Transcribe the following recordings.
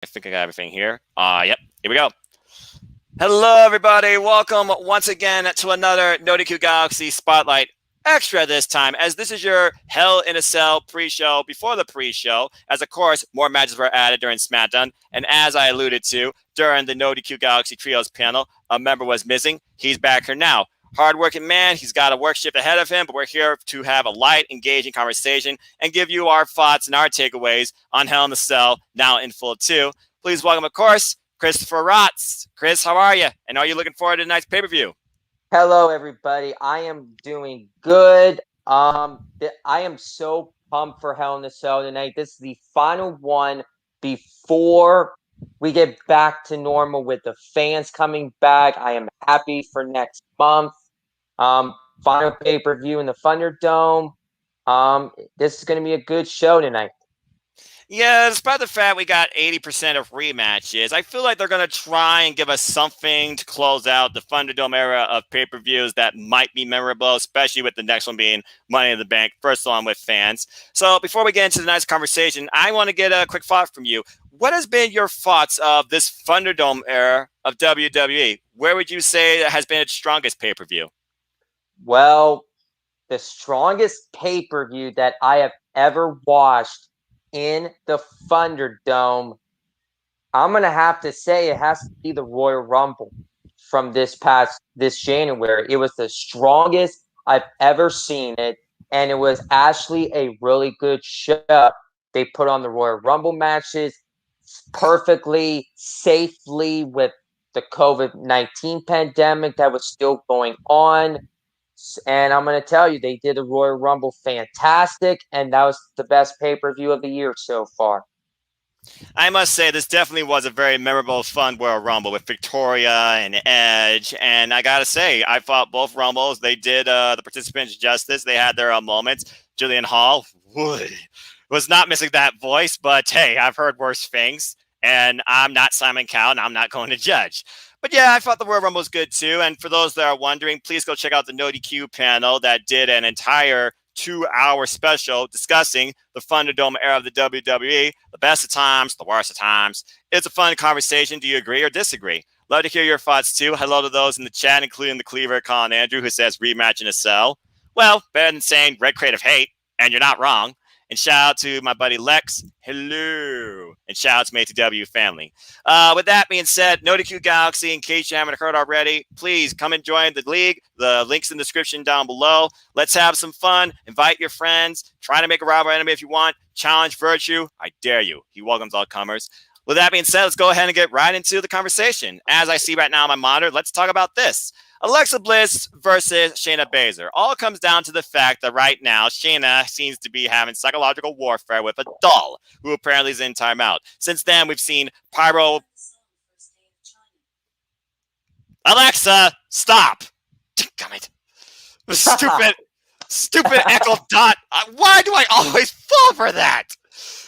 I think I got everything here. Yep, here we go. Hello, everybody. Welcome once again to another NoDQGalaxy Spotlight Extra this time, as this is your Hell in a Cell pre-show before the pre-show, as of course, more matches were added during SmackDown, and as I alluded to, during the NoDQGalaxy Trios panel, a member was missing. He's back here now. Hardworking man, he's got a work shift ahead of him, but we're here to have a light, engaging conversation and give you our thoughts and our takeaways on Hell in a Cell, now in full 2. Please welcome, of course, Christopher Rotz. Chris, how are you? And are you looking forward to tonight's pay-per-view? Hello, everybody. I am doing good. I am so pumped for Hell in a Cell tonight. This is the final one before we get back to normal with the fans coming back. I am happy for next month. Final pay-per-view in the Thunderdome. This is going to be a good show tonight. Yeah, despite the fact we got 80% of rematches, I feel like they're going to try and give us something to close out the Thunderdome era of pay-per-views that might be memorable, especially with the next one being Money in the Bank, first one with fans. So before we get into the nice conversation, I want to get a quick thought from you. What has been your thoughts of this Thunderdome era of WWE? Where would you say has been its strongest pay-per-view? Well, the strongest pay-per-view that I have ever watched in the Thunderdome, I'm gonna have to say it has to be the Royal Rumble from this January. It was the strongest I've ever seen it, and it was actually a really good show. They put on the Royal Rumble matches perfectly, safely with the COVID-19 pandemic that was still going on. And I'm going to tell you, they did the Royal Rumble fantastic, and that was the best pay-per-view of the year so far. I must say, this definitely was a very memorable, fun Royal Rumble with Victoria and Edge. And I got to say, I thought both Rumbles, they did the participants justice. They had their moments. Jillian Hall was not missing that voice, but hey, I've heard worse things. And I'm not Simon Cowell, and I'm not going to judge. But yeah, I thought the Royal Rumble was good too. And for those that are wondering, please go check out the NoDQ panel that did an entire 2-hour special discussing the Thunderdome era of the WWE, the best of times, the worst of times. It's a fun conversation. Do you agree or disagree? Love to hear your thoughts too. Hello to those in the chat, including the Cleaver, Colin Andrew, who says rematch in a cell. Well, better than saying red creative hate, and you're not wrong. And shout out to my buddy Lex. Hello. And shout out to my ATW family. With that being said, NoDQGalaxy, in case you haven't heard already, please come and join the league. The link's in the description down below. Let's have some fun. Invite your friends. Try to make a rival enemy if you want. Challenge Virtue. I dare you. He welcomes all comers. With that being said, let's go ahead and get right into the conversation. As I see right now on my monitor, let's talk about this. Alexa Bliss versus Shayna Baszler. All comes down to the fact that right now, Shayna seems to be having psychological warfare with a doll who apparently is in timeout. Since then, we've seen Pyro. Alexa, stop! Damn it. Stupid Echo Dot. Why do I always fall for that?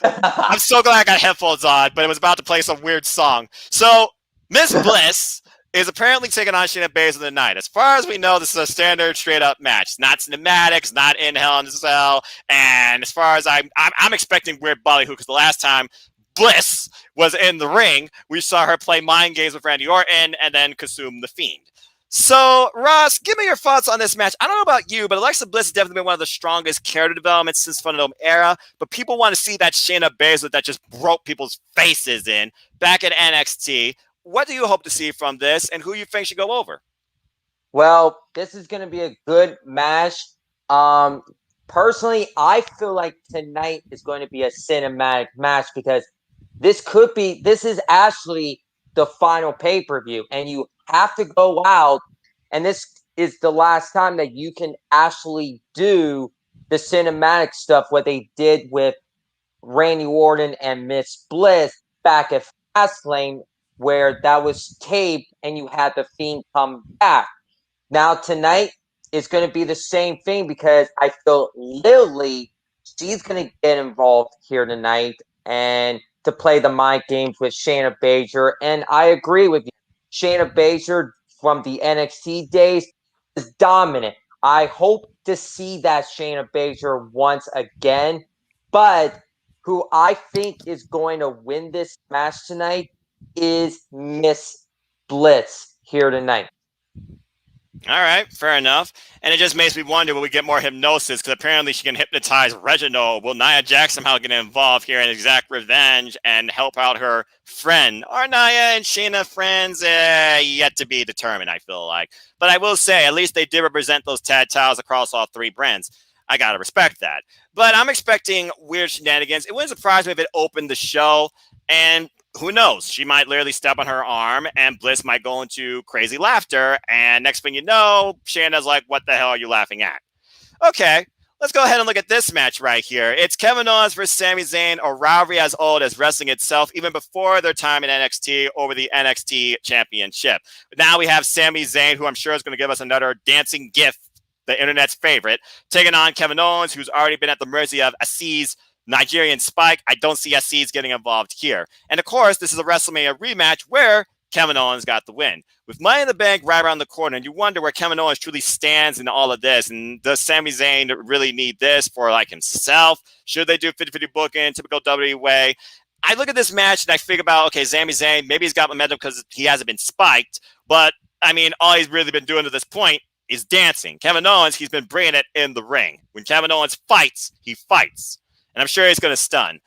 I'm so glad I got headphones on, but it was about to play some weird song. So, Miss Bliss is apparently taking on Shayna Baszler tonight. As far as we know, this is a standard, straight-up match. It's not cinematics, not in Hell in a Cell. And as far as I'm expecting weird bollyhook, because the last time Bliss was in the ring, we saw her play mind games with Randy Orton and then consume the Fiend. So, Ross, give me your thoughts on this match. I don't know about you, but Alexa Bliss has definitely been one of the strongest character developments since Thunderdome era. But people want to see that Shayna Baszler that just broke people's faces in back at NXT. What do you hope to see from this, and who you think should go over? Well, this is going to be a good match. Personally, I feel like tonight is going to be a cinematic match because this is actually the final pay-per-view, and you have to go out, and this is the last time that you can actually do the cinematic stuff, what they did with Randy Orton and Miss Bliss back at Fastlane, where that was taped and you had the Fiend come back. Now tonight is going to be the same thing because I feel Lily, she's going to get involved here tonight and to play the mind games with Shayna Baszler. And I agree with you. Shayna Baszler from the NXT days is dominant. I hope to see that Shayna Baszler once again, but who I think is going to win this match tonight is Miss Bliss here tonight. All right, fair enough. And it just makes me wonder, will we get more hypnosis? Because apparently she can hypnotize Reginald. Will Nia Jax somehow get involved here in exact revenge and help out her friend? Are Nia and Shayna friends? Yet to be determined, I feel like. But I will say, at least they did represent those tag titles across all three brands. I got to respect that. But I'm expecting weird shenanigans. It wouldn't surprise me if it opened the show. And who knows? She might literally step on her arm and Bliss might go into crazy laughter. And next thing you know, Shayna's like, what the hell are you laughing at? Okay, let's go ahead and look at this match right here. It's Kevin Owens versus Sami Zayn, a rivalry as old as wrestling itself, even before their time in NXT over the NXT Championship. But now we have Sami Zayn, who I'm sure is going to give us another dancing gif, the internet's favorite, taking on Kevin Owens, who's already been at the mercy of Aziz Nigerian Spike. I don't see Aziz getting involved here. And of course, this is a WrestleMania rematch where Kevin Owens got the win. With Money in the Bank right around the corner, and you wonder where Kevin Owens truly stands in all of this. And does Sami Zayn really need this for like himself? Should they do 50-50 booking, typical WWE way? I look at this match and I think about, okay, Sami Zayn, maybe he's got momentum because he hasn't been spiked. But, I mean, all he's really been doing to this point is dancing. Kevin Owens, he's been bringing it in the ring. When Kevin Owens fights, he fights. And I'm sure he's going to stun.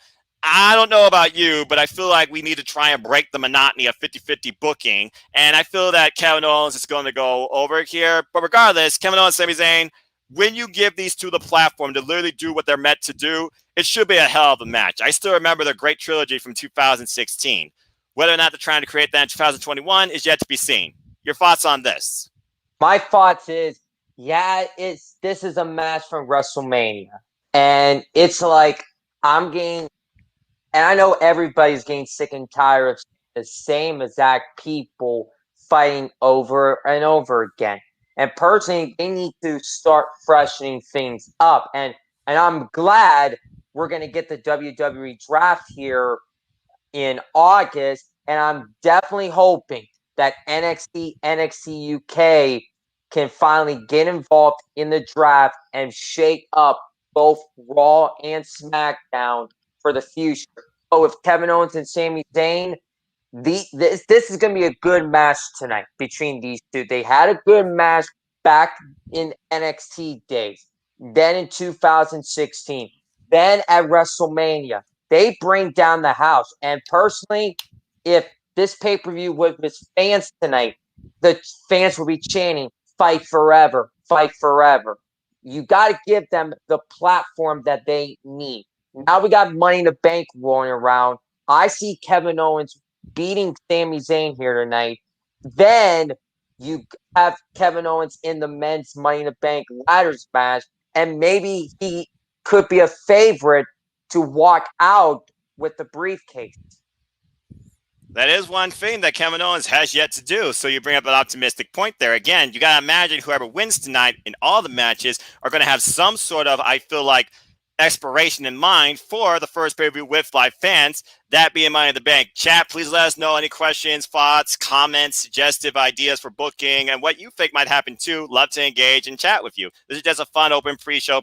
I don't know about you, but I feel like we need to try and break the monotony of 50-50 booking. And I feel that Kevin Owens is going to go over here. But regardless, Kevin Owens, Sami Zayn, when you give these two the platform to literally do what they're meant to do, it should be a hell of a match. I still remember the great trilogy from 2016. Whether or not they're trying to create that in 2021 is yet to be seen. Your thoughts on this? My thoughts is, yeah, this is a match from WrestleMania. And it's like, I'm getting, and I know everybody's getting sick and tired of the same exact people fighting over and over again. And personally, they need to start freshening things up. And I'm glad we're going to get the WWE draft here in August. And I'm definitely hoping that NXT UK can finally get involved in the draft and shake up both Raw and SmackDown for the future. But with Kevin Owens and Sami Zayn, this is going to be a good match tonight between these two. They had a good match back in NXT days, then in 2016, then at WrestleMania. They bring down the house. And personally, if this pay-per-view was with fans tonight, the fans will be chanting, fight forever, fight forever. You got to give them the platform that they need. Now we got Money in the Bank rolling around. I see Kevin Owens beating Sami Zayn here tonight. Then you have Kevin Owens in the men's Money in the Bank ladders match, and maybe he could be a favorite to walk out with the briefcase. That is one thing that Kevin Owens has yet to do. So you bring up an optimistic point there. Again, you got to imagine whoever wins tonight in all the matches are going to have some sort of, I feel like, expiration in mind for the first pay-per-view with live fans, that being Money in the Bank. Chat, please let us know any questions, thoughts, comments, suggestive ideas for booking, and what you think might happen too. Love to engage and chat with you. This is just a fun open pre-show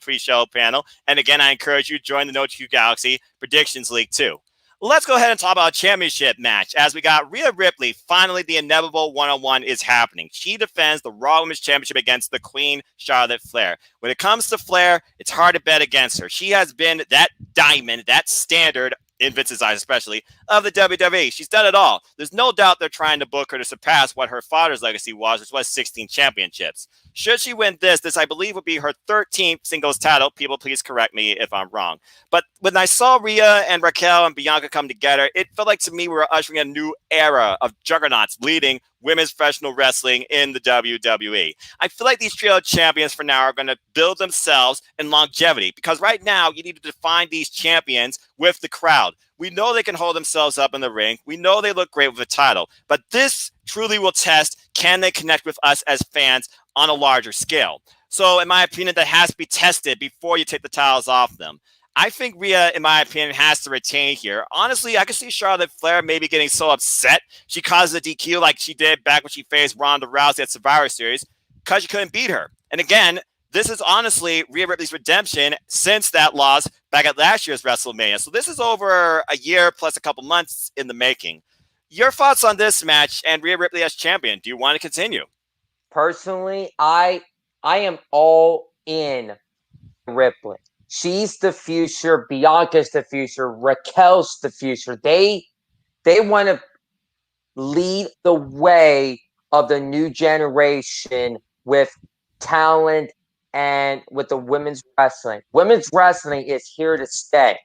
panel. And again, I encourage you to join the NoDQGalaxy Predictions League too. Let's go ahead and talk about a championship match. As we got Rhea Ripley, finally the inevitable one-on-one is happening. She defends the Raw Women's Championship against the Queen, Charlotte Flair. When it comes to Flair, it's hard to bet against her. She has been that diamond, that standard, in Vince's eyes especially, of the WWE. She's done it all. There's no doubt they're trying to book her to surpass what her father's legacy was, which was 16 championships. Should she win this I believe would be her 13th singles title. People, please correct me if I'm wrong. But when I saw Rhea and Raquel and Bianca come together, it felt like to me we were ushering a new era of juggernauts leading women's professional wrestling in the WWE. I feel like these trio champions for now are going to build themselves in longevity, because right now you need to define these champions with the crowd. We know they can hold themselves up in the ring. We know they look great with a title, but this truly will test, can they connect with us as fans on a larger scale? So in my opinion, that has to be tested before you take the titles off them. I think Rhea, in my opinion, has to retain here. Honestly, I could see Charlotte Flair maybe getting so upset she causes a DQ like she did back when she faced Ronda Rousey at Survivor Series because she couldn't beat her. And again, this is honestly Rhea Ripley's redemption since that loss back at last year's WrestleMania. So this is over a year plus a couple months in the making. Your thoughts on this match and Rhea Ripley as champion? Do you want to continue? Personally, I am all in Ripley. She's the future. Bianca's the future. Raquel's the future. They want to lead the way of the new generation with talent and with the women's wrestling. Women's wrestling is here to stay.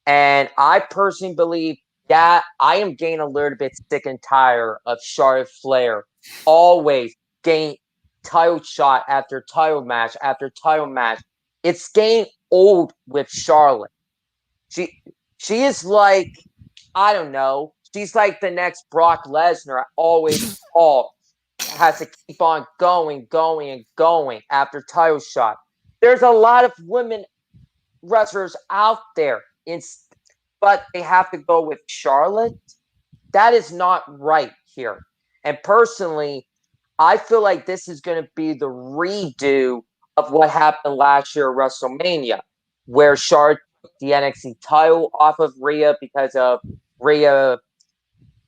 And I personally believe that I am getting a little bit sick and tired of Charlotte Flair always getting title shot after title match after title match. It's getting old with Charlotte. She she is like, I don't know. She's like the next Brock Lesnar, always all has to keep on going, going, and going after title shot. There's a lot of women wrestlers out there, but they have to go with Charlotte. That is not right here. And personally, I feel like this is going to be the redo of what happened last year at WrestleMania, where Charlotte took the NXT title off of Rhea because of Rhea.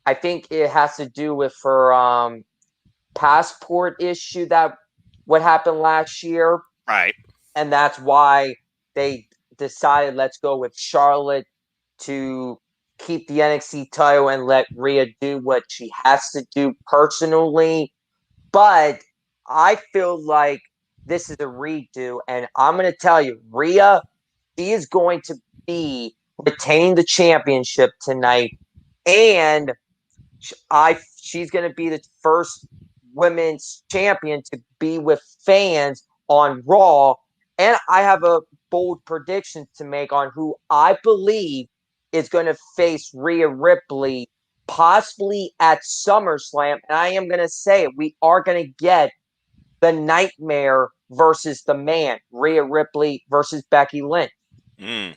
I think it has to do with her passport issue that what happened last year, Right. and that's why they decided let's go with Charlotte to keep the NXT title and let Rhea do what she has to do personally. But I feel like this is a redo, and I'm going to tell you, Rhea, she is going to be retaining the championship tonight, and she's going to be the first women's champion to be with fans on Raw. And I have a bold prediction to make on who I believe is going to face Rhea Ripley, possibly at SummerSlam. And I am going to say it, we are going to get the Nightmare versus the Man, Rhea Ripley versus Becky Lynch. Mm.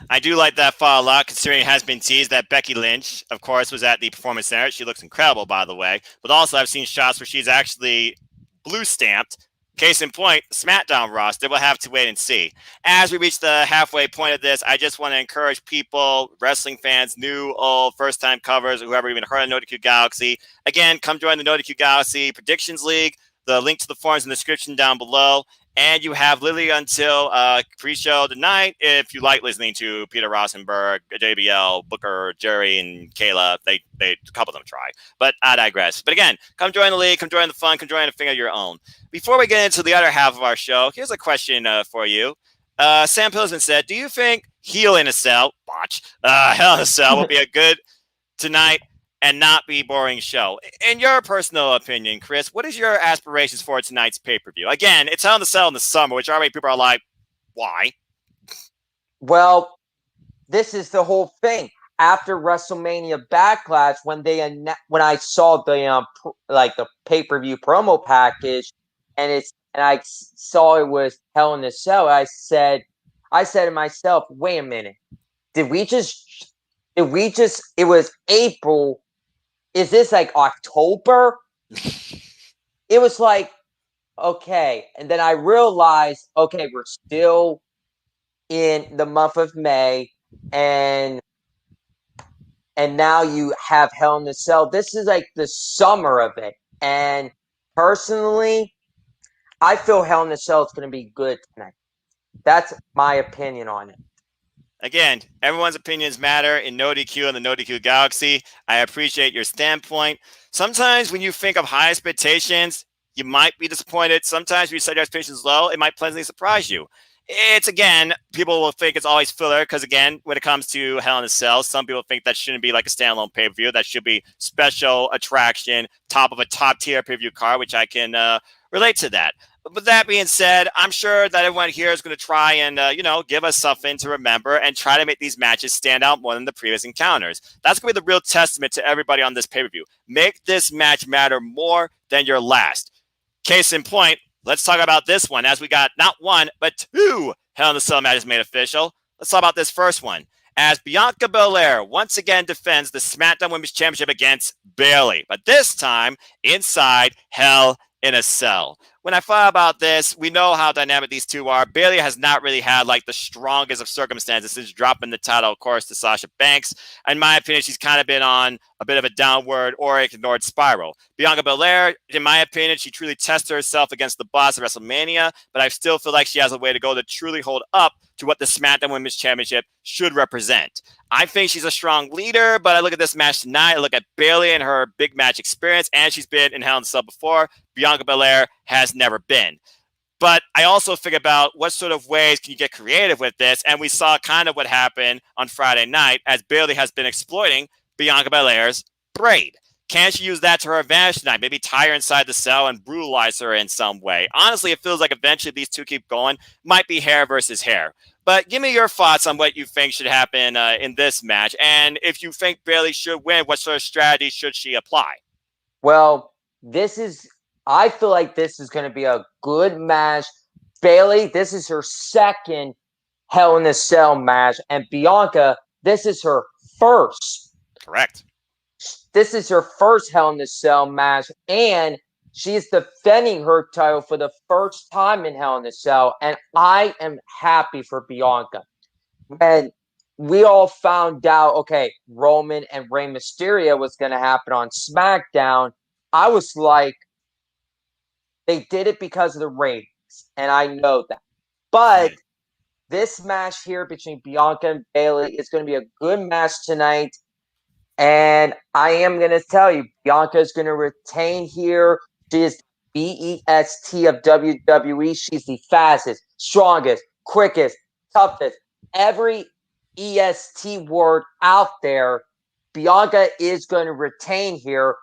I do like that thought a lot, considering it has been teased that Becky Lynch, of course, was at the Performance Center. She looks incredible, by the way. But also, I've seen shots where she's actually blue stamped. Case in point, SmackDown roster. We'll have to wait and see. As we reach the halfway point of this, I just want to encourage people, wrestling fans, new, old, first-time covers, whoever even heard of NoDQGalaxy. Again, come join the NoDQGalaxy Predictions League. The link to the forums in the description down below. And you have literally until pre-show tonight if you like listening to Peter Rosenberg, JBL, Booker, Jerry, and Kayla. They a couple of them try. But I digress. But again, come join the league, come join the fun, come join a thing of your own. Before we get into the other half of our show, here's a question for you. Sam Pilsman said, do you think Hell in a Cell will be a good tonight and not be boring show? In your personal opinion, Chris, what is your aspirations for tonight's pay-per-view? Again, it's Hell in a Cell in the summer, which already people are like, why? Well, this is the whole thing. After WrestleMania Backlash, when I saw the the pay-per-view promo package, and I saw it was Hell in a Cell, I said to myself, wait a minute, it was April. Is this like October? It was like, okay. And then I realized, okay, we're still in the month of May, and now you have Hell in a Cell. This is like the summer of it. And personally, I feel Hell in a Cell is going to be good tonight. That's my opinion on it. Again, everyone's opinions matter in NoDQ and the NoDQ Galaxy. I appreciate your standpoint. Sometimes when you think of high expectations, you might be disappointed. Sometimes when you set your expectations low, it might pleasantly surprise you. It's, again, people will think it's always filler because, again, when it comes to Hell in a Cell, some people think that shouldn't be like a standalone pay-per-view. That should be special attraction, top of a top-tier pay-per-view card, which I can relate to that. But with that being said, I'm sure that everyone here is going to try and, give us something to remember and try to make these matches stand out more than the previous encounters. That's going to be the real testament to everybody on this pay-per-view. Make this match matter more than your last. Case in point, let's talk about this one, as we got not one, but two Hell in a Cell matches made official. Let's talk about this first one, as Bianca Belair once again defends the SmackDown Women's Championship against Bayley, but this time inside Hell in a Cell. when I thought about this, we know how dynamic these two are. Bayley has not really had like the strongest of circumstances since dropping the title, of course, to Sasha Banks. In my opinion, she's kind of been on a bit of a downward or ignored spiral. Bianca Belair, in my opinion, she truly tested herself against the boss at WrestleMania, but I still feel like she has a way to go to truly hold up to what the SmackDown Women's Championship should represent. I think she's a strong leader, but I look at this match tonight, I look at Bayley and her big match experience, and she's been in Hell in a Cell before. Bianca Belair has never been. But I also think about what sort of ways can you get creative with this, and we saw kind of what happened on Friday night as Bayley has been exploiting Bianca Belair's braid. Can she use that to her advantage tonight? Maybe tie her inside the cell and brutalize her in some way. Honestly, it feels like eventually these two keep going. Might be hair versus hair. But give me your thoughts on what you think should happen in this match. And if you think Bayley should win, what sort of strategy should she apply? Well, I feel like this is going to be a good match. Bayley, this is her second Hell in a Cell match. And Bianca, this is her first. Correct. This is her first Hell in a Cell match. And she is defending her title for the first time in Hell in a Cell. And I am happy for Bianca. When we all found out, okay, Roman and Rey Mysterio was going to happen on SmackDown, I was like, they did it because of the ratings, and I know that. But this match here between Bianca and Bayley is going to be a good match tonight. And I am going to tell you, Bianca is going to retain here. She is the BEST of WWE. She's the fastest, strongest, quickest, toughest. Every EST word out there, Bianca is going to retain here.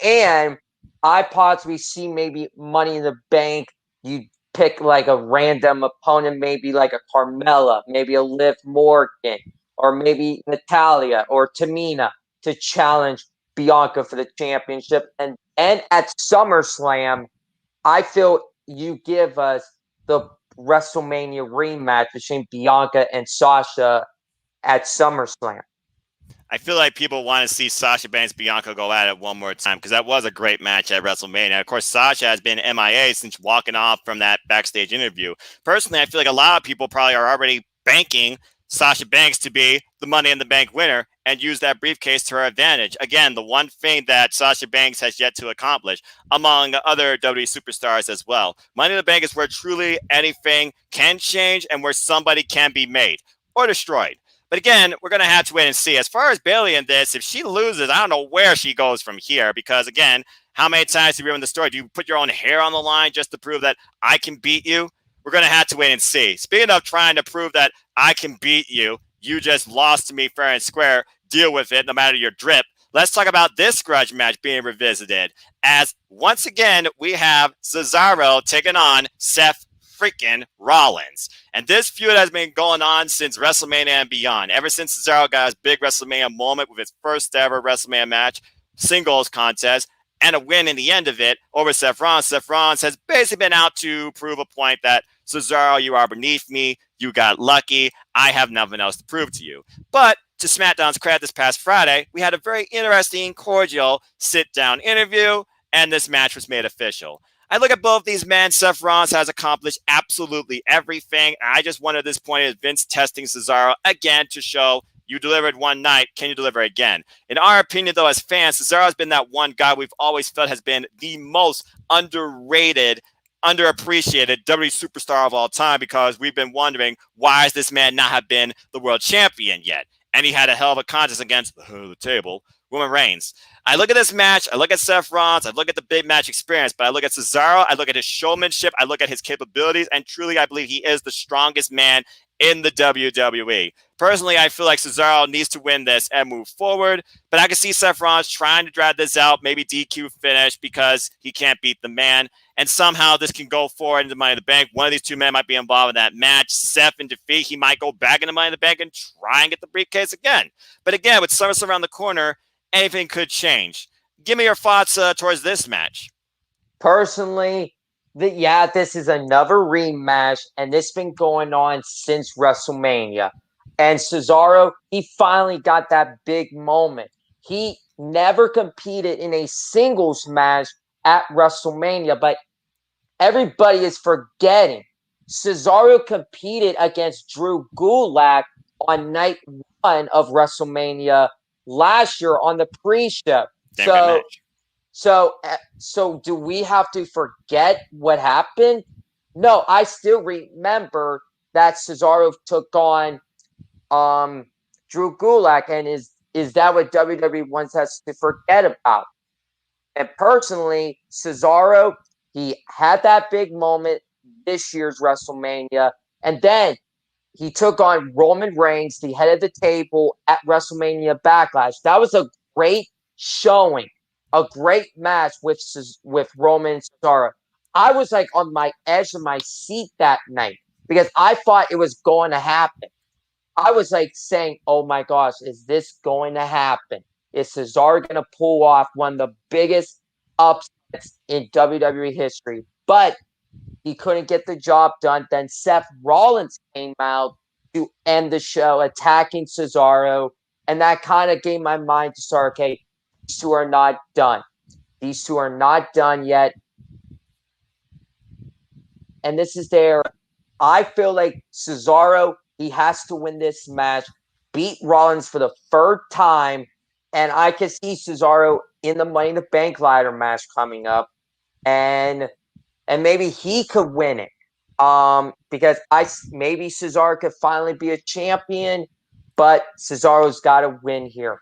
And I possibly see maybe Money in the Bank. You pick like a random opponent, maybe like a Carmella, maybe a Liv Morgan, or maybe Natalia or Tamina to challenge Bianca for the championship. And at SummerSlam, I feel you give us the WrestleMania rematch between Bianca and Sasha at SummerSlam. I feel like people want to see Sasha Banks Bianca go at it one more time because that was a great match at WrestleMania. Of course, Sasha has been MIA since walking off from that backstage interview. Personally, I feel like a lot of people probably are already banking Sasha Banks to be the Money in the Bank winner and use that briefcase to her advantage. Again, the one thing that Sasha Banks has yet to accomplish, among other WWE superstars as well. Money in the Bank is where truly anything can change and where somebody can be made or destroyed. But again, we're going to have to wait and see. As far as Bayley in this, if she loses, I don't know where she goes from here because, again, how many times have you in the story? Do you put your own hair on the line just to prove that I can beat you? We're going to have to wait and see. Speaking of trying to prove that I can beat you, you just lost to me fair and square. Deal with it no matter your drip. Let's talk about this grudge match being revisited as, once again, we have Cesaro taking on Seth freaking Rollins. And this feud has been going on since WrestleMania and beyond. Ever since Cesaro got his big WrestleMania moment with his first ever WrestleMania match, singles contest, and a win in the end of it over Seth Rollins. Seth Rollins has basically been out to prove a point that Cesaro, you are beneath me. You got lucky. I have nothing else to prove to you. But to SmackDown's credit this past Friday, we had a very interesting, cordial sit-down interview, and this match was made official. I look at both these men. Seth Rollins has accomplished absolutely everything. I just wonder at this point is Vince testing Cesaro again to show you delivered one night. Can you deliver again? In our opinion, though, as fans, Cesaro has been that one guy we've always felt has been the most underrated, underappreciated WWE superstar of all time because we've been wondering why does this man not have been the world champion yet? And he had a hell of a contest against the head of the table, Roman Reigns. I look at this match, I look at Seth Rollins, I look at the big match experience, but I look at Cesaro, I look at his showmanship, I look at his capabilities, and truly I believe he is the strongest man in the WWE. Personally, I feel like Cesaro needs to win this and move forward, but I can see Seth Rollins trying to drag this out, maybe DQ finish because he can't beat the man, and somehow this can go forward into Money in the Bank. One of these two men might be involved in that match. Seth in defeat, he might go back into Money in the Bank and try and get the briefcase again. But again, with SummerSlam around the corner, anything could change. Give me your thoughts towards this match. Personally, this is another rematch, and this has been going on since WrestleMania. And Cesaro, he finally got that big moment. He never competed in a singles match at WrestleMania, but everybody is forgetting Cesaro competed against Drew Gulak on night 1 of WrestleMania last year on the pre-show. Damn good So, match. so do we have to forget what happened? No, I still remember that Cesaro took on Drew Gulak, and is that what WWE wants us to forget about? And personally, Cesaro, he had that big moment this year's WrestleMania, and then he took on Roman Reigns, the head of the table at WrestleMania Backlash. That was a great showing, a great match with Roman and Cesaro. I was like on my edge of my seat that night because I thought it was going to happen. I was like saying, "Oh my gosh, is this going to happen? Is Cesaro going to pull off one of the biggest upsets in WWE history?" But he couldn't get the job done. Then Seth Rollins came out to end the show, attacking Cesaro, and that kind of gave my mind to start. Okay, these two are not done. These two are not done yet, and this is their. I feel like Cesaro, he has to win this match, beat Rollins for the third time, and I can see Cesaro in the Money in the Bank ladder match coming up, and maybe he could win it. Because maybe Cesaro could finally be a champion, but Cesaro's got to win here.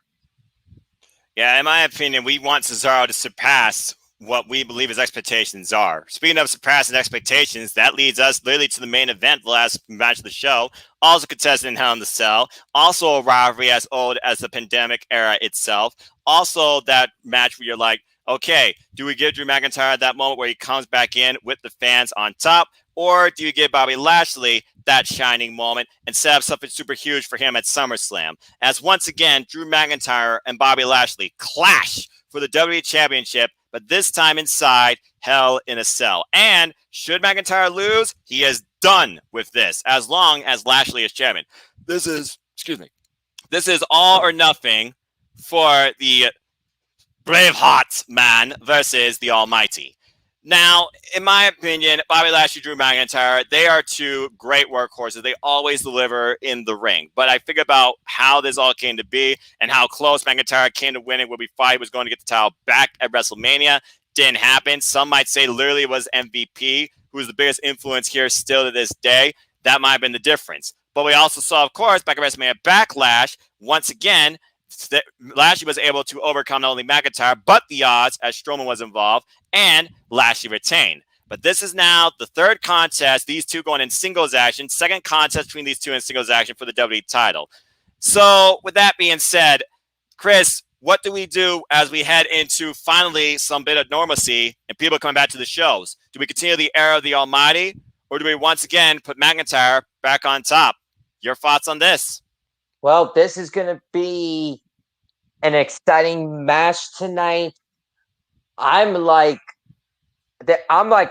Yeah, in my opinion, we want Cesaro to surpass what we believe his expectations are. Speaking of surpassing expectations, that leads us literally to the main event, the last match of the show. Also contested in Hell in the Cell. Also a rivalry as old as the pandemic era itself. Also that match where you're like, okay, do we give Drew McIntyre that moment where he comes back in with the fans on top? Or do you give Bobby Lashley that shining moment and set up something super huge for him at SummerSlam? As once again, Drew McIntyre and Bobby Lashley clash for the WWE Championship, but this time inside Hell in a Cell. And should McIntyre lose, he is done with this as long as Lashley is champion. This is all or nothing for the Braveheart man versus the Almighty. Now, in my opinion, Bobby Lashley, Drew McIntyre, they are two great workhorses. They always deliver in the ring. But I think about how this all came to be and how close McIntyre came to winning when we thought he was going to get the title back at WrestleMania. Didn't happen. Some might say literally it was MVP, who is the biggest influence here still to this day. That might have been the difference. But we also saw, of course, back at WrestleMania Backlash, once again, Lashley was able to overcome not only McIntyre, but the odds as Strowman was involved, and Lashley retained. But this is now the third contest, these two going in singles action, second contest between these two in singles action for the WWE title. So with that being said, Chris, what do we do as we head into finally some bit of normalcy and people coming back to the shows? Do we continue the era of the Almighty, or do we once again put McIntyre back on top? Your thoughts on this? Well, this is going to be an exciting match tonight. I'm like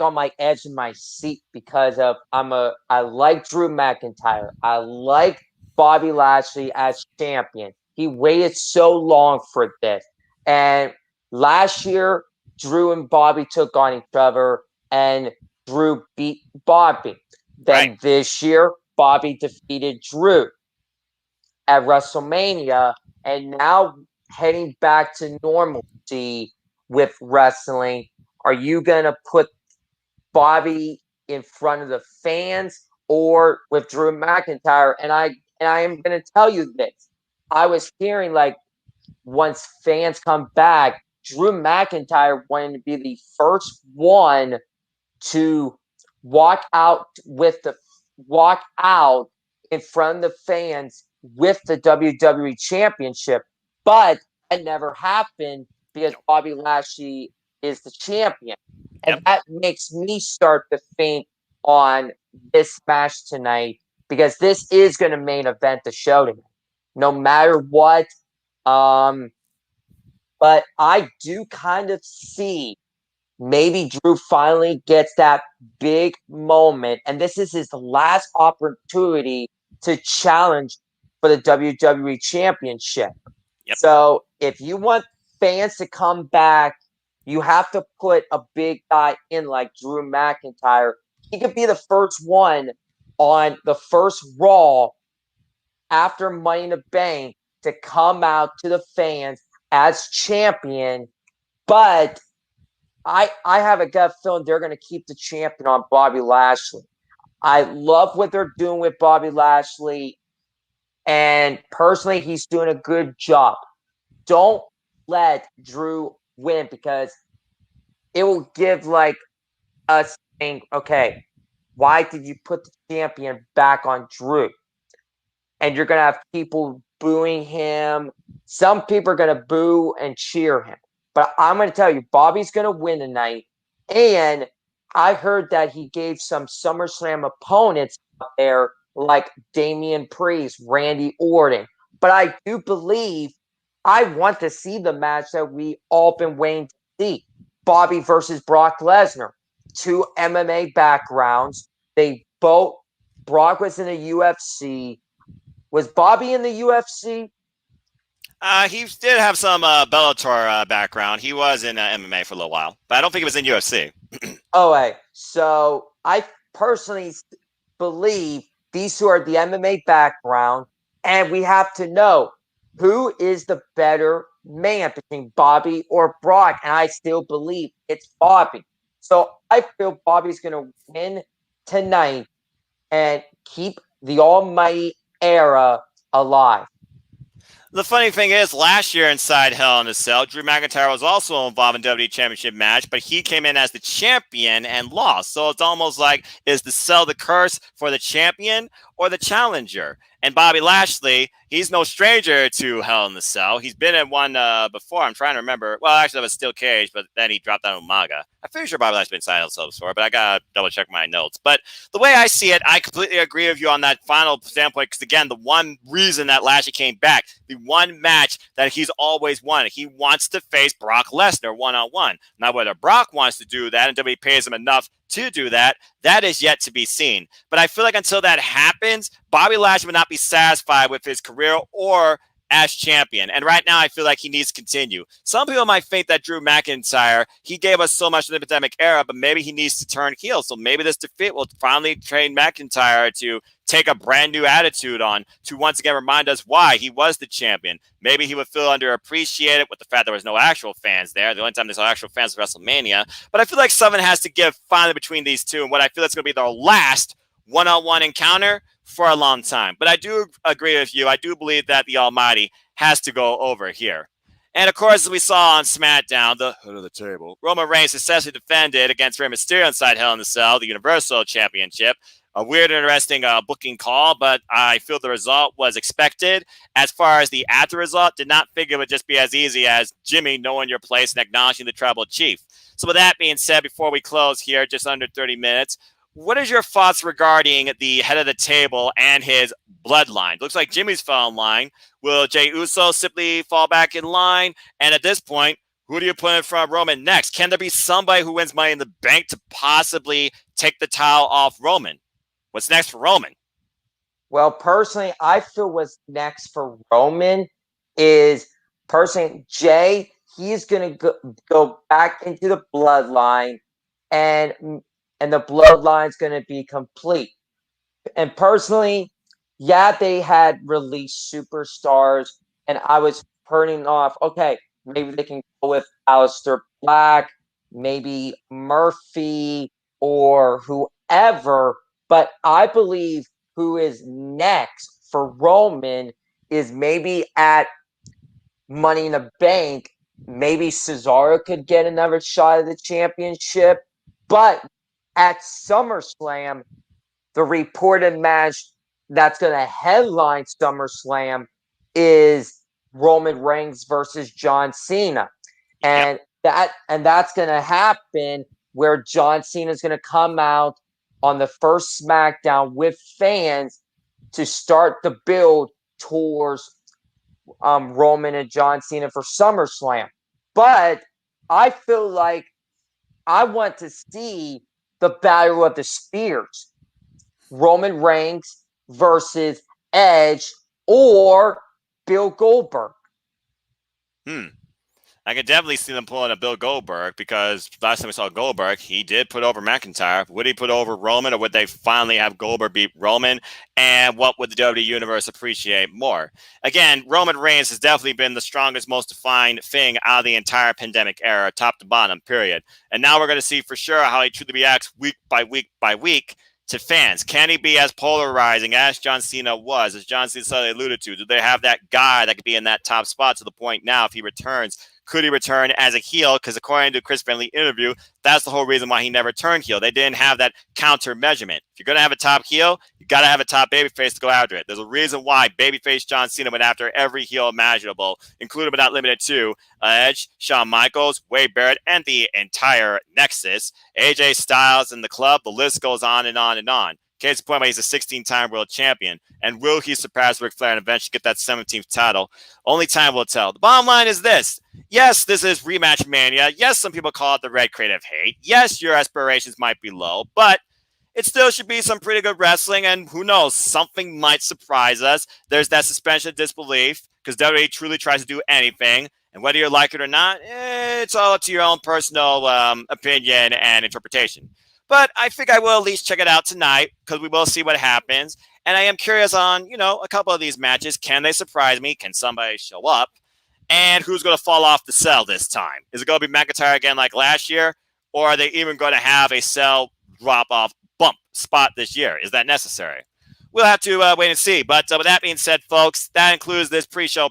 on my edge of my seat because of I like Drew McIntyre. I like Bobby Lashley as champion. He waited so long for this. And last year, Drew and Bobby took on each other and Drew beat Bobby. Then Right. this year, Bobby defeated Drew at WrestleMania, and now heading back to normalcy with wrestling. Are you gonna put Bobby in front of the fans or with Drew McIntyre? And I am gonna tell you this. I was hearing like once fans come back, Drew McIntyre wanted to be the first one to walk out with the walk out in front of the fans with the WWE Championship, but that never happened because Nope. Bobby Lashley is the champion, Yep. and that makes me start to think on this match tonight because this is going to main event the show tonight, no matter what. Um, but I do kind of see maybe Drew finally gets that big moment, and this is his last opportunity to challenge for the WWE Championship. Yep. So if you want fans to come back you have to put a big guy in like Drew McIntyre. He could be the first one on the first Raw after Money in the Bank to come out to the fans as champion. But I have a gut feeling they're going to keep the champion on Bobby Lashley. I love what they're doing with Bobby Lashley. And personally, he's doing a good job. Don't let Drew win because it will give like us saying, okay, why did you put the champion back on Drew? And you're going to have people booing him. Some people are going to boo and cheer him. But I'm going to tell you, Bobby's going to win tonight. And I heard that he gave some SummerSlam opponents out there like Damian Priest, Randy Orton. But I do believe I want to see the match that we all been waiting to see. Bobby versus Brock Lesnar. Two MMA backgrounds. They both, Brock was in the UFC. Was Bobby in the UFC? He did have some Bellator background. He was in MMA for a little while, but I don't think he was in UFC. Oh, wait. So I personally believe these two are the MMA background, and we have to know who is the better man between Bobby or Brock, and I still believe it's Bobby. So I feel Bobby's going to win tonight and keep the Almighty era alive. The funny thing is, last year inside Hell in a Cell, Drew McIntyre was also involved in WWE Championship match, but he came in as the champion and lost. So it's almost like, is the Cell the curse for the champion or the challenger? And Bobby Lashley, he's no stranger to Hell in the Cell. He's been in one before. I'm trying to remember. Well, actually, that was Steel Cage, but then he dropped out Umaga. I'm pretty sure Bobby Lashley's been inside Hell in the Cell before, but I got to double check my notes. But the way I see it, I completely agree with you on that final standpoint. Because again, the one reason that Lashley came back, the one match that he's always wanted, he wants to face Brock Lesnar one-on-one. Now, whether Brock wants to do that and WWE pays him enough to do that, that is yet to be seen. But I feel like until that happens, Bobby Lashley would not be satisfied with his career or as champion. And right now, I feel like he needs to continue. Some people might think that Drew McIntyre, he gave us so much in the pandemic era, but maybe he needs to turn heel. So maybe this defeat will finally train McIntyre to take a brand new attitude on, to once again remind us why he was the champion. Maybe he would feel underappreciated with the fact there was no actual fans there. The only time there's no actual fans was WrestleMania. But I feel like something has to give finally between these two, and what I feel is going to be their last one-on-one encounter for a long time. But I do agree with you. I do believe that the Almighty has to go over here. And of course, as we saw on SmackDown, the head of the table, Roman Reigns successfully defended against Rey Mysterio inside Hell in the Cell, the Universal Championship. A weird, interesting booking call, but I feel the result was expected. As far as the after result, did not figure it would just be as easy as Jimmy knowing your place and acknowledging the tribal chief. So with that being said, before we close here, just under 30 minutes, what is your thoughts regarding the head of the table and his bloodline? Looks like Jimmy's fell in line. Will Jey Uso simply fall back in line? And at this point, who do you put in front of Roman next? Can there be somebody who wins Money in the Bank to possibly take the title off Roman? What's next for Roman? Well, personally, I feel what's next for Roman is personally Jay. He's going to go back into the bloodline, and the bloodline's going to be complete. And personally, yeah, they had released superstars, and I was turning off. Okay, maybe they can go with Aleister Black, maybe Murphy, or whoever. But I believe who is next for Roman is maybe at Money in the Bank. Maybe Cesaro could get another shot at the championship. But at SummerSlam, the reported match that's going to headline SummerSlam is Roman Reigns versus John Cena. Yep. And that's going to happen where John Cena is going to come out on the first SmackDown with fans to start the build towards Roman and John Cena for SummerSlam. But I feel like I want to see the Battle of the Spears. Roman Reigns versus Edge or Bill Goldberg. I could definitely see them pulling a Bill Goldberg because last time we saw Goldberg, he did put over McIntyre. Would he put over Roman, or would they finally have Goldberg beat Roman? And what would the WWE Universe appreciate more? Again, Roman Reigns has definitely been the strongest, most defined thing out of the entire pandemic era, top to bottom, period. And now we're going to see for sure how he truly reacts week by week by week to fans. Can he be as polarizing as John Cena was, as John Cena alluded to? Do they have that guy that could be in that top spot to the point now if he returns? Could he return as a heel? Because according to Chris Bentley interview, that's the whole reason why he never turned heel. They didn't have that counter measurement. If you're going to have a top heel, you got to have a top babyface to go after it. There's a reason why babyface John Cena went after every heel imaginable, including but not limited to Edge, Shawn Michaels, Wade Barrett, and the entire Nexus, AJ Styles and the club. The list goes on and on and on. Case in point, he's a 16-time world champion. And will he surpass Ric Flair and eventually get that 17th title? Only time will tell. The bottom line is this. Yes, this is rematch mania. Yes, some people call it the red creative hate. Yes, your aspirations might be low, but it still should be some pretty good wrestling. And who knows, something might surprise us. There's that suspension of disbelief because WWE truly tries to do anything. And whether you like it or not, it's all up to your own personal opinion and interpretation. But I think I will at least check it out tonight because we will see what happens. And I am curious on, a couple of these matches. Can they surprise me? Can somebody show up? And who's going to fall off the cell this time? Is it going to be McIntyre again like last year? Or are they even going to have a cell drop-off bump spot this year? Is that necessary? We'll have to wait and see. But with that being said, folks, that includes this pre-show.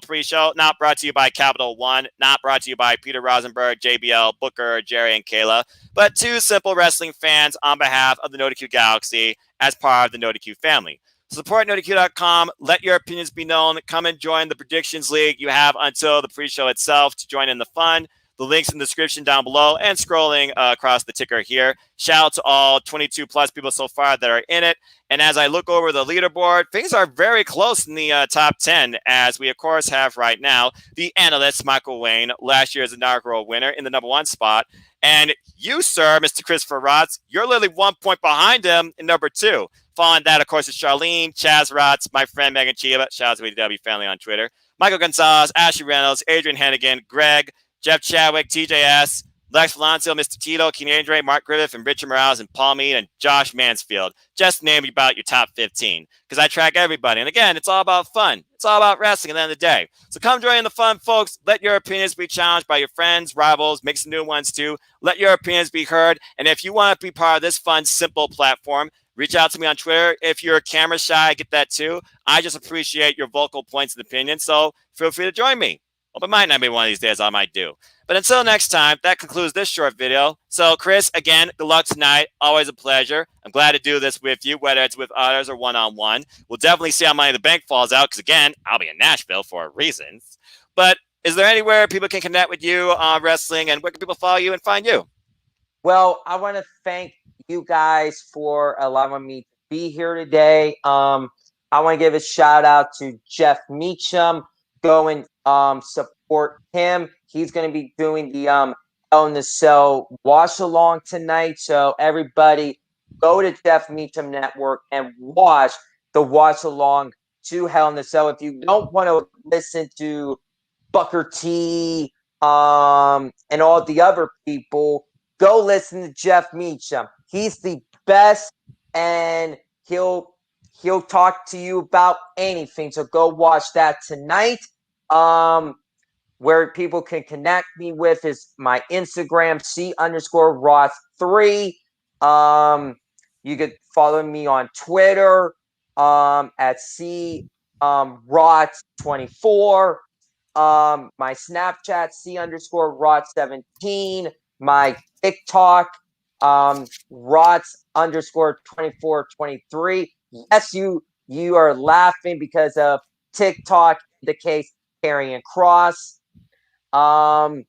Not brought to you by Capital One. Not brought to you by Peter Rosenberg, JBL, Booker, Jerry, and Kayla. But two simple wrestling fans on behalf of the NoDQGalaxy as part of the NoDQ family. Support NoDQ.com. Let your opinions be known. Come and join the Predictions League. You have until the pre-show itself to join in the fun. The link's in the description down below and scrolling across the ticker here. Shout out to all 22-plus people so far that are in it. And as I look over the leaderboard, things are very close in the top 10, as we, of course, have right now the analyst, Michael Wayne, last year's inaugural winner in the #1 spot. And you, sir, Mr. Christopher Rotz, you're literally 1 point behind him in #2. Following that, of course, is Charlene, Chaz Rotz, my friend Megan Chiba. Shout out to the W family on Twitter. Michael Gonzalez, Ashley Reynolds, Adrian Hennigan, Greg, Jeff Chadwick, TJS, Lex Valencio, Mr. Tito, Keenan Andre, Mark Griffith, and Richard Morales, and Paul Mead, and Josh Mansfield. Just name about your top 15, because I track everybody. And again, it's all about fun. It's all about wrestling at the end of the day. So come join in the fun, folks. Let your opinions be challenged by your friends, rivals, make some new ones too. Let your opinions be heard. And if you want to be part of this fun, simple platform, reach out to me on Twitter. If you're camera shy, I get that too. I just appreciate your vocal points and opinions, so feel free to join me. Well, it might not be one of these days, I might do. But until next time, that concludes this short video. So, Chris, again, good luck tonight. Always a pleasure. I'm glad to do this with you, whether it's with others or one-on-one. We'll definitely see how Money in the Bank falls out, because, again, I'll be in Nashville for reasons. But is there anywhere people can connect with you on wrestling, and where can people follow you and find you? Well, I want to thank you guys for allowing me to be here today. I want to give a shout out to Jeff Meacham. Go and support him. He's going to be doing the Hell in the Cell watch along tonight. So everybody, go to Jeff Meacham Network and watch the watch along to Hell in the Cell. If you don't want to listen to Booker T and all the other people, go listen to Jeff Meacham. He's the best, and he'll talk to you about anything. So go watch that tonight. Where people can connect me with is my Instagram, C_Roth3. You could follow me on Twitter at Roth24. My Snapchat, C_Roth17. My TikTok, Rots_2423. Yes, you are laughing because of TikTok, the case Karrion Kross. And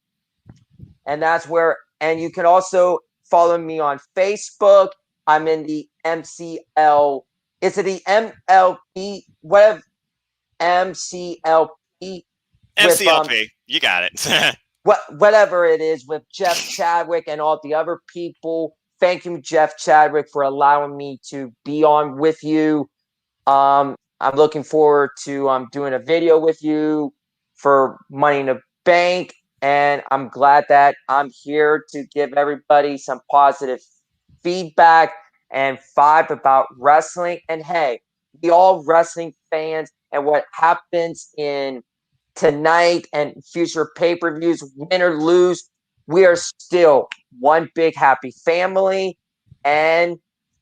that's where, and you can also follow me on Facebook. I'm in the MCL. Is it the MLP? Whatever. MCLP. MCLP. You got it. Whatever it is, with Jeff Chadwick and all the other people. Thank you, Jeff Chadwick, for allowing me to be on with you. I'm looking forward to doing a video with you for Money in the Bank. And I'm glad that I'm here to give everybody some positive feedback and vibe about wrestling. And hey, we all wrestling fans, and what happens in tonight and future pay-per-views, win or lose, we are still one big happy family. And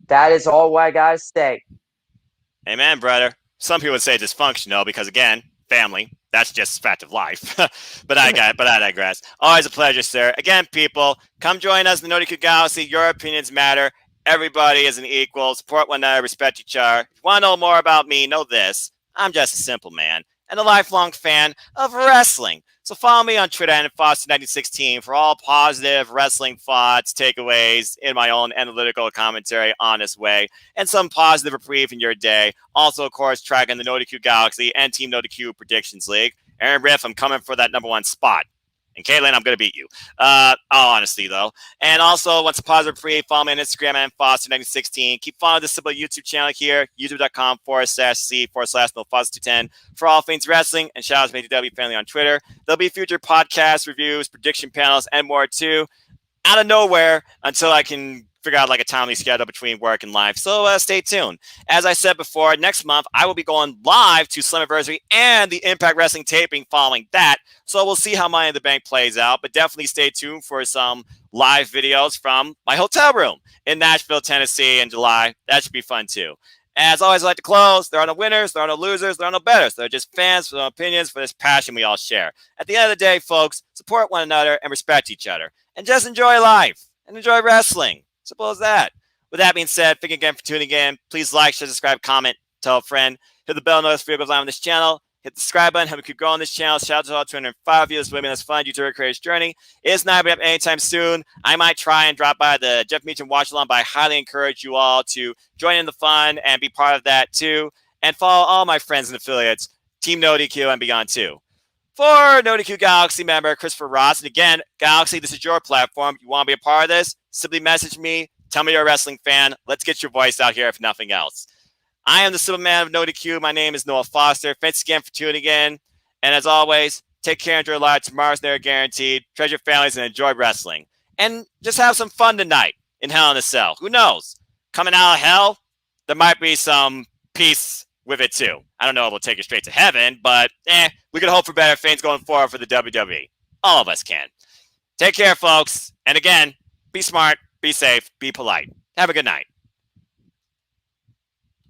that is all I gotta say. Amen, brother. Some people would say dysfunctional because, again, family. That's just a fact of life. but I digress. Always a pleasure, sir. Again, people, come join us in the NoDQGalaxy. Your opinions matter. Everybody is an equal. Support one another. Respect each other. If you want to know more about me, know this. I'm just a simple man and a lifelong fan of wrestling. So follow me on Twitter and Foster1916 for all positive wrestling thoughts, takeaways in my own analytical commentary, honest way, and some positive reprieve in your day. Also, of course, tracking the NoDQGalaxy and Team NoDQ Predictions League. Aaron Riff, I'm coming for that #1 spot. And Caitlin, I'm going to beat you. All honesty, though. And also, once a positive free, follow me on Instagram and Foster1916. Keep following this simple YouTube channel here, youtube.com/C/NoFoster210 for all things wrestling. And shout out to my WWE family on Twitter. There'll be future podcasts, reviews, prediction panels, and more, too. Out of nowhere until I can figure out like a timely schedule between work and life. So stay tuned. As I said before, next month I will be going live to Slammiversary and the Impact Wrestling taping following that. So we'll see how Money in the Bank plays out, but definitely stay tuned for some live videos from my hotel room in Nashville, Tennessee in July. That should be fun too. As always, I like to close. There are no winners, there are no losers, there are no betters. They're just fans with opinions for this passion we all share. At the end of the day, folks, support one another and respect each other. And just enjoy life and enjoy wrestling. Simple as that. With that being said, thank you again for tuning in. Please like, share, subscribe, comment, tell a friend. Hit the bell notice for videos live on this channel. Hit the subscribe button. Help me keep growing this channel. Shout out to all 205 viewers with me. Let's find you to a creator's journey. It's not going to be up anytime soon. I might try and drop by the Jeff Meacham watch along, but I highly encourage you all to join in the fun and be part of that too. And follow all my friends and affiliates, Team NoDQ and beyond too. For NoDQGalaxy member Christopher Ross, and again, Galaxy, this is your platform. You want to be a part of this? Simply message me. Tell me you're a wrestling fan. Let's get your voice out here, if nothing else. I am the simple man of NoDQ. My name is Noah Foster. Thanks again for tuning in. And as always, take care, enjoy life. Tomorrow's never guaranteed. Treasure families and enjoy wrestling. And just have some fun tonight in Hell in a Cell. Who knows? Coming out of hell, there might be some peace with it too. I don't know if we'll take it straight to heaven, but we can hope for better things going forward for the WWE. All of us can. Take care, folks. And again, be smart, be safe, be polite. Have a good night.